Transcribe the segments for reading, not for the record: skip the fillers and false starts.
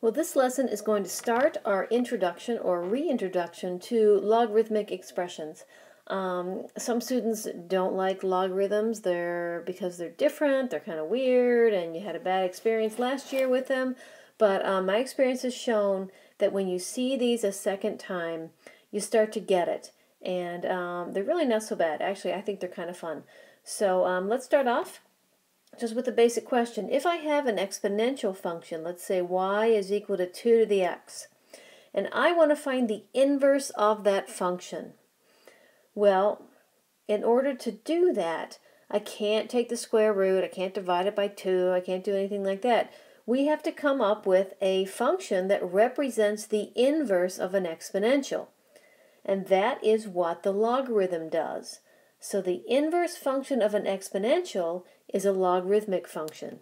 Well, this lesson is going to start our introduction or reintroduction to logarithmic expressions. Some students don't like logarithms because they're different, they're kind of weird, and you had a bad experience last year with them. But my experience has shown that when you see these a second time, you start to get it. And they're really not so bad. Actually, I think they're kind of fun. So let's start off just with a basic question. If I have an exponential function, let's say y is equal to 2 to the x, and I want to find the inverse of that function. Well, in order to do that, I can't take the square root, I can't divide it by 2, I can't do anything like that. We have to come up with a function that represents the inverse of an exponential. And that is what the logarithm does. So the inverse function of an exponential is a logarithmic function.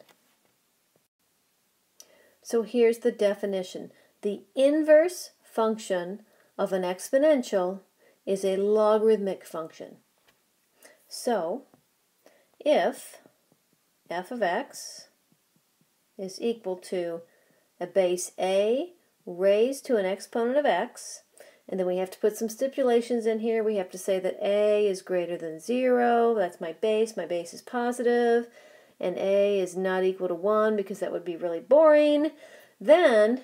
So here's the definition. The inverse function of an exponential is a logarithmic function. So if f of x is equal to a base a raised to an exponent of x, and then we have to put some stipulations in here. We have to say that a is greater than 0. That's my base is positive. And a is not equal to 1 because that would be really boring. Then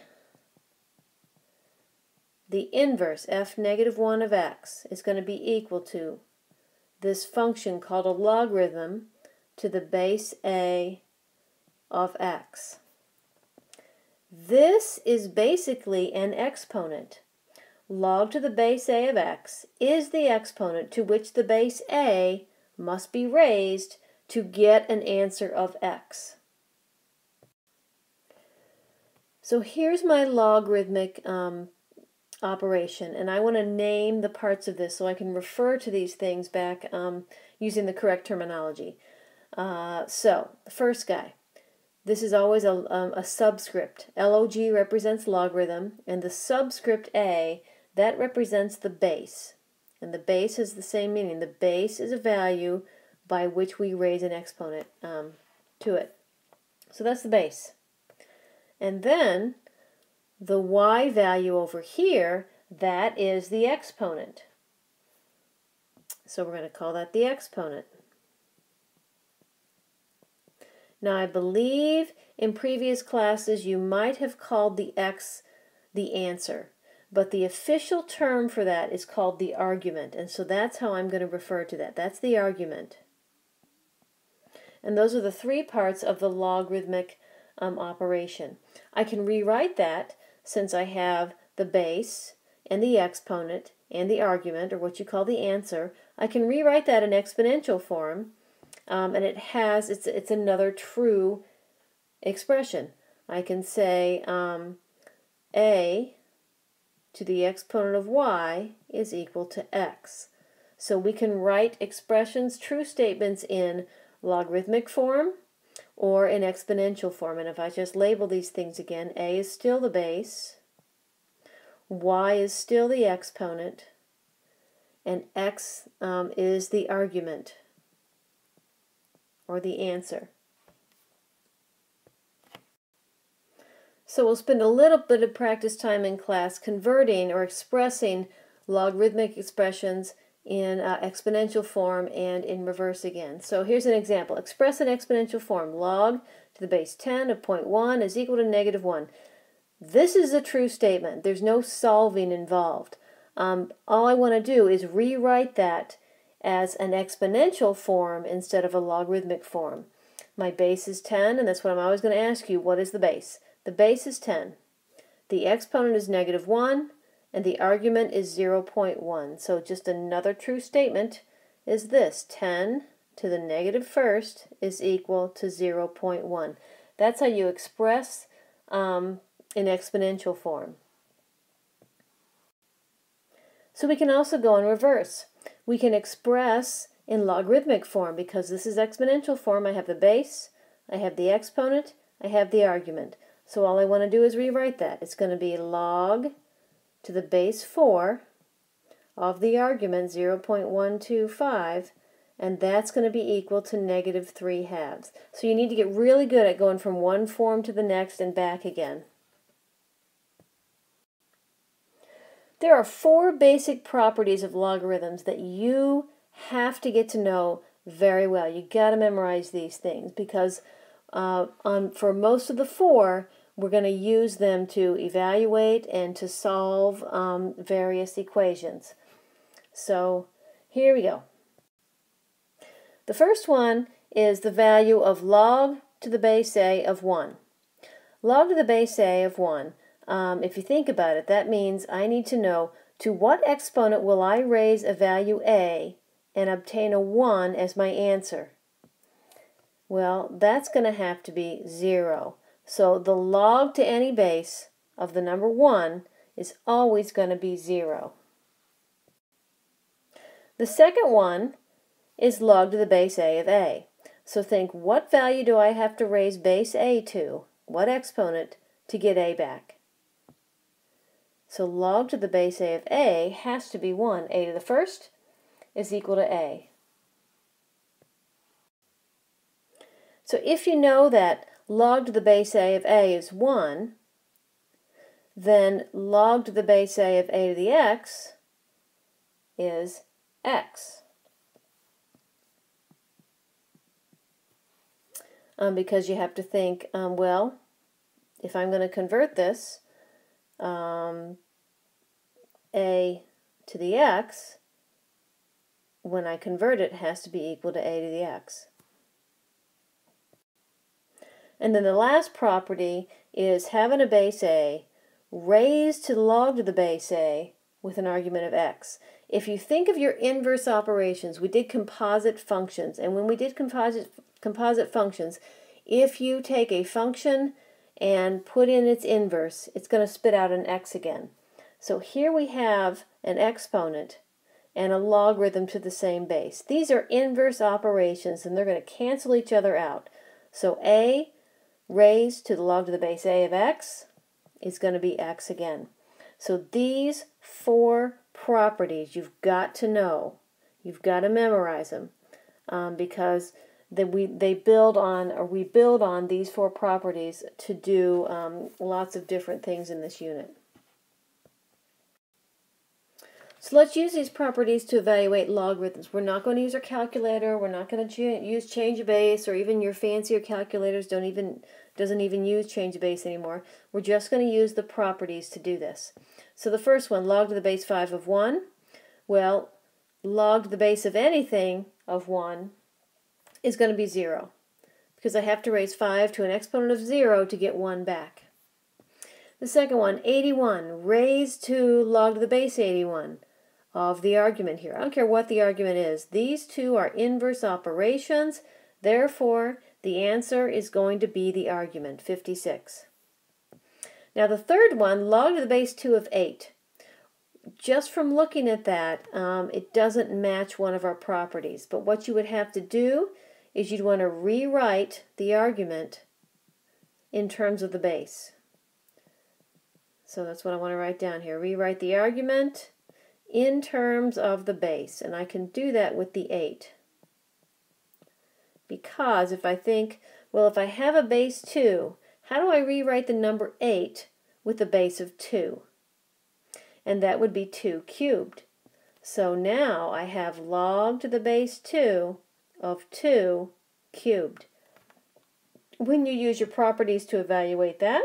the inverse, f negative 1 of x, is going to be equal to this function called a logarithm to the base a of x. This is basically an exponent. Log to the base a of x is the exponent to which the base a must be raised to get an answer of x. So here's my logarithmic operation, and I want to name the parts of this so I can refer to these things back using the correct terminology. So the first guy. This is always a subscript. Log represents logarithm, and the subscript a, that represents the base. And the base has the same meaning. The base is a value by which we raise an exponent to it. So that's the base. And then the y value over here, that is the exponent. So we're going to call that the exponent. Now, I believe in previous classes you might have called the x the answer, but the official term for that is called the argument, and so that's how I'm going to refer to that. That's the argument. And those are the three parts of the logarithmic operation. I can rewrite that since I have the base and the exponent and the argument, or what you call the answer. I can rewrite that in exponential form. And it's another true expression. I can say a to the exponent of y is equal to x. So we can write expressions, true statements, in logarithmic form or in exponential form. And if I just label these things again, a is still the base, y is still the exponent, and x is the argument, or the answer. So we'll spend a little bit of practice time in class converting or expressing logarithmic expressions in exponential form and in reverse again. So here's an example. Express in exponential form. Log to the base 10 of 0.1 is equal to negative 1. This is a true statement. There's no solving involved. All I want to do is rewrite that as an exponential form instead of a logarithmic form. My base is 10, and that's what I'm always going to ask you. What is the base? The base is 10. The exponent is negative 1, and the argument is 0.1. So just another true statement is this. 10 to the negative first is equal to 0.1. That's how you express in exponential form. So we can also go in reverse. We can express in logarithmic form because this is exponential form. I have the base, I have the exponent, I have the argument. So all I want to do is rewrite that. It's going to be log to the base 4 of the argument 0.125, and that's going to be equal to negative 3/2. So you need to get really good at going from one form to the next and back again. There are 4 basic properties of logarithms that you have to get to know very well. You got to memorize these things because for most of the 4, we're going to use them to evaluate and to solve various equations. So here we go. The first one is the value of log to the base a of 1. Log to the base a of 1. If you think about it, that means I need to know to what exponent will I raise a value a and obtain a 1 as my answer. Well, that's going to have to be 0. So the log to any base of the number 1 is always going to be 0. The second one is log to the base a of a. So think, what value do I have to raise base a to, what exponent, to get a back? So log to the base a of a has to be 1. A to the first is equal to a. So if you know that log to the base a of a is 1, then log to the base a of a to the x is x. Because you have to think, well, if I'm going to convert this, a to the x, when I convert it, has to be equal to a to the x. And then the last property is having a base a raised to the log to the base a with an argument of x. If you think of your inverse operations, we did composite functions, and when we did composite functions, if you take a function and put in its inverse, it's going to spit out an x again. So here we have an exponent and a logarithm to the same base. These are inverse operations, and they're going to cancel each other out. So a raised to the log to the base a of x is going to be x again. So these 4 properties you've got to know. You've got to memorize them because we build on these 4 properties to do lots of different things in this unit. So let's use these properties to evaluate logarithms. We're not going to use our calculator. We're not going to use change of base, or even your fancier calculators doesn't even use change of base anymore. We're just going to use the properties to do this. So the first one, log to the base 5 of 1. Well, log to the base of anything of 1 is going to be 0, because I have to raise 5 to an exponent of 0 to get 1 back. The second one, 81, raised to log to the base 81 of the argument here. I don't care what the argument is. These 2 are inverse operations. Therefore, the answer is going to be the argument, 56. Now the third one, log to the base 2 of 8. Just from looking at that, it doesn't match one of our properties. But what you would have to do is you'd want to rewrite the argument in terms of the base. So that's what I want to write down here. Rewrite the argument in terms of the base. And I can do that with the 8. Because if I think, well, if I have a base 2, how do I rewrite the number 8 with the base of 2? And that would be 2 cubed. So now I have log to the base 2 of 2 cubed. When you use your properties to evaluate that,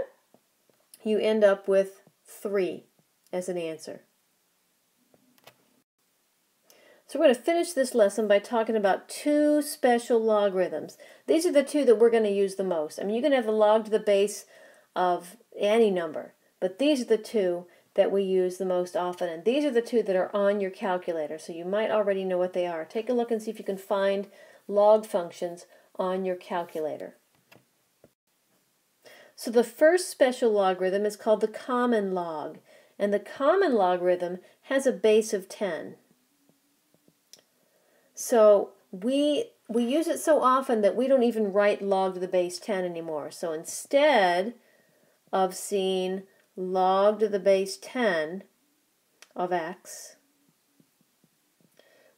you end up with 3 as an answer. So we're going to finish this lesson by talking about 2 special logarithms. These are the 2 that we're going to use the most. I mean, you can have the log to the base of any number, but these are the 2 that we use the most often, and these are the 2 that are on your calculator, so you might already know what they are. Take a look and see if you can find log functions on your calculator. So the first special logarithm is called the common log, and the common logarithm has a base of 10. So we use it so often that we don't even write log to the base 10 anymore. So instead of seeing log to the base 10 of x,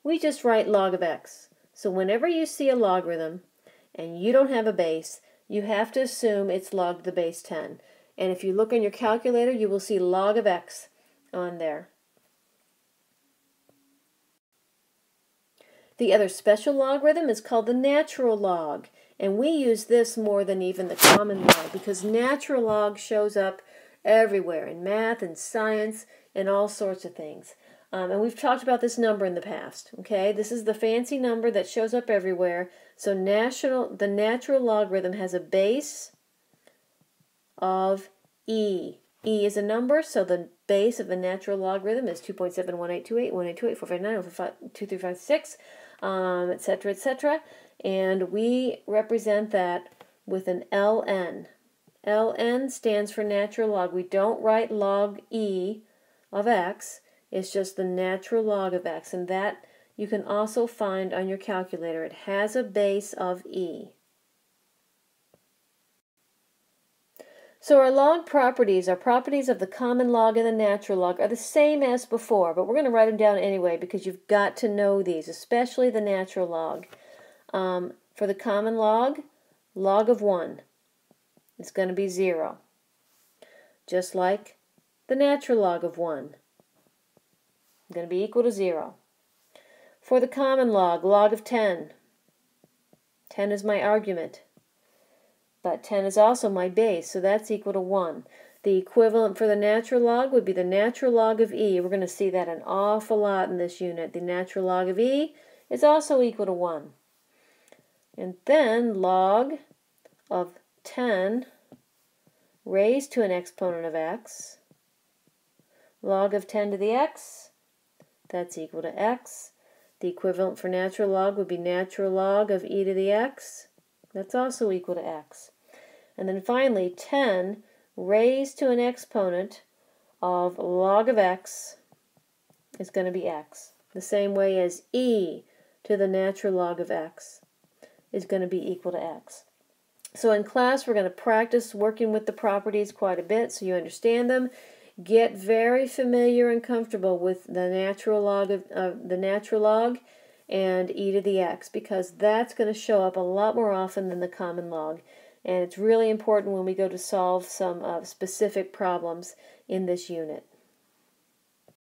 we just write log of x. So whenever you see a logarithm and you don't have a base, you have to assume it's log to the base 10. And if you look on your calculator, you will see log of x on there. The other special logarithm is called the natural log, and we use this more than even the common log because natural log shows up everywhere in math and science and all sorts of things. And we've talked about this number in the past, okay? This is the fancy number that shows up everywhere. So the natural logarithm has a base of e. E is a number, so the base of the natural logarithm is 2.71828, 1828, 459, 2356, etc., etc. And we represent that with an ln. ln stands for natural log. We don't write log e of x. It's just the natural log of x, and that you can also find on your calculator. It has a base of e. So our log properties, our properties of the common log and the natural log, are the same as before, but we're going to write them down anyway because you've got to know these, especially the natural log. For the common log, log of 1 is going to be 0, just like the natural log of 1 is going to be equal to 0. For the common log, log of 10, 10 is my argument. But 10 is also my base, so that's equal to 1. The equivalent for the natural log would be the natural log of e. We're going to see that an awful lot in this unit. The natural log of e is also equal to 1. And then log of 10 raised to an exponent of x. Log of 10 to the x, that's equal to x. The equivalent for natural log would be natural log of e to the x. That's also equal to x. And then finally, 10 raised to an exponent of log of x is going to be x. The same way as e to the natural log of x is going to be equal to x. So in class, we're going to practice working with the properties quite a bit so you understand them. Get very familiar and comfortable with the natural log and e to the x, because that's going to show up a lot more often than the common log, and it's really important when we go to solve some specific problems in this unit.